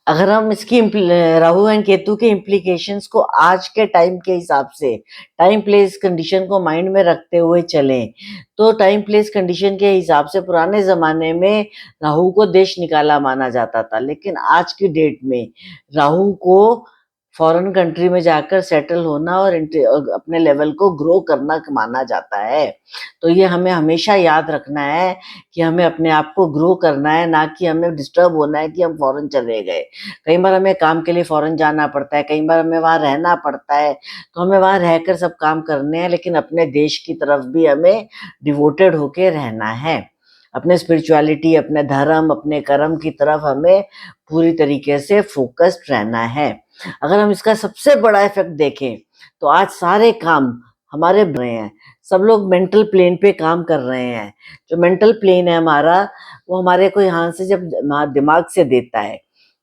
अगर हम इसकी राहु एंड केतु के इम्प्लीकेशंस को आज के टाइम के हिसाब से टाइम प्लेस कंडीशन को माइंड में रखते हुए चलें, तो टाइम प्लेस कंडीशन के हिसाब से पुराने ज़माने में राहु को देश निकाला माना जाता था, लेकिन आज की डेट में राहु को फॉरेन कंट्री में जाकर सेटल होना और अपने लेवल को ग्रो करना माना जाता है। तो ये हमें हमेशा याद रखना है कि हमें अपने आप को ग्रो करना है, ना कि हमें डिस्टर्ब होना है कि हम फॉरेन चले गए। कई बार हमें काम के लिए फॉरेन जाना पड़ता है, कई बार हमें वहाँ रहना पड़ता है, तो हमें वहाँ रहकर सब काम करने हैं, लेकिन अपने देश की तरफ भी हमें डिवोटेड होके रहना है। अपने स्पिरिचुअलिटी, अपने धर्म, अपने कर्म की तरफ हमें पूरी तरीके से फोकस्ड रहना है। अगर हम इसका सबसे बड़ा इफेक्ट देखें, तो आज सारे काम हमारे बन रहे हैं, सब लोग मेंटल प्लेन पे काम कर रहे हैं। जो मेंटल प्लेन है हमारा, वो हमारे को यहाँ से जब दिमाग से देता है,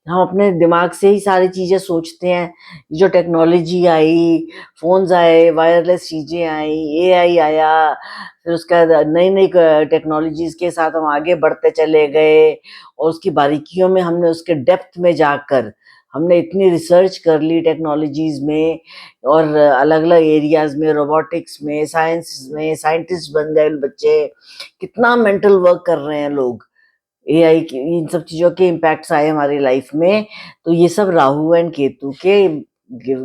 हम अपने दिमाग से ही सारी चीजें सोचते हैं। जो टेक्नोलॉजी आई, फोन्स आए, वायरलेस चीजें आई, एआई आया, फिर उसका नई नई टेक्नोलॉजीज के साथ हम आगे बढ़ते चले गए, और उसकी बारीकियों में हमने उसके डेप्थ में जाकर हमने इतनी रिसर्च कर ली टेक्नोलॉजीज में, और अलग अलग एरियाज में, रोबोटिक्स में, साइंस में साइंटिस्ट बन गए बच्चे। कितना मेंटल वर्क कर रहे हैं लोग, एआई की इन सब चीजों के इम्पैक्ट्स आए हमारी लाइफ में। तो ये सब राहु एंड केतु के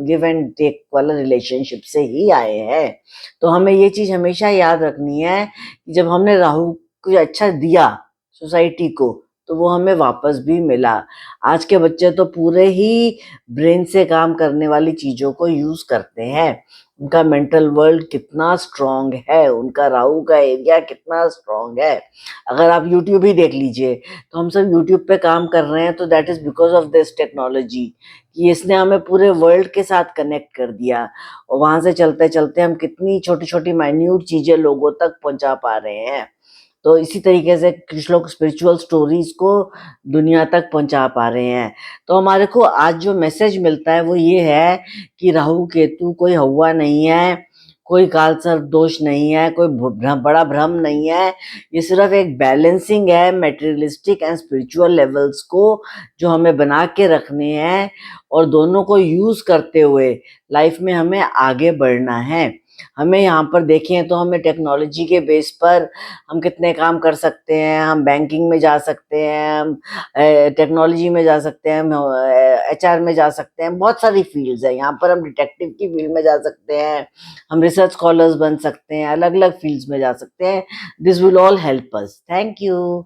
गिव एंड टेक वाला रिलेशनशिप से ही आए हैं। तो हमें ये चीज हमेशा याद रखनी है कि जब हमने राहु को अच्छा दिया सोसाइटी को, तो वो हमें वापस भी मिला। आज के बच्चे तो पूरे ही ब्रेन से काम करने वाली चीजों को यूज करते हैं। उनका मेंटल वर्ल्ड कितना स्ट्रांग है, उनका राहु का एरिया कितना स्ट्रांग है। अगर आप यूट्यूब ही देख लीजिए, तो हम सब यूट्यूब पे काम कर रहे हैं, तो that is because of this technology, कि इसने हमें पूरे वर्ल्ड के साथ कनेक्ट कर दिया। और वहां से चलते चलते हम कितनी छोटी छोटी माइन्यूट चीजें लोगों तक पहुंचा पा रहे हैं। तो इसी तरीके से कुछ लोग स्पिरिचुअल स्टोरीज को दुनिया तक पहुंचा पा रहे हैं। तो हमारे को आज जो मैसेज मिलता है वो ये है कि राहु केतु कोई हवा नहीं है, कोई काल सर्प दोष नहीं है, कोई बड़ा भ्रम नहीं है। ये सिर्फ एक बैलेंसिंग है मेटेरियलिस्टिक एंड स्पिरिचुअल लेवल्स को, जो हमें बना के रखने हैं, और दोनों को यूज करते हुए लाइफ में हमें आगे बढ़ना है। हमें यहाँ पर देखें तो हमें टेक्नोलॉजी के बेस पर हम कितने काम कर सकते हैं। हम बैंकिंग में जा सकते हैं, हम टेक्नोलॉजी में जा सकते हैं, हम एचआर में जा सकते हैं, बहुत सारी फील्ड्स है यहाँ पर। हम डिटेक्टिव की फील्ड में जा सकते हैं, हम रिसर्च स्कॉलर्स बन सकते हैं, अलग अलग फील्ड्स में जा सकते हैं। This will all help us. Thank you.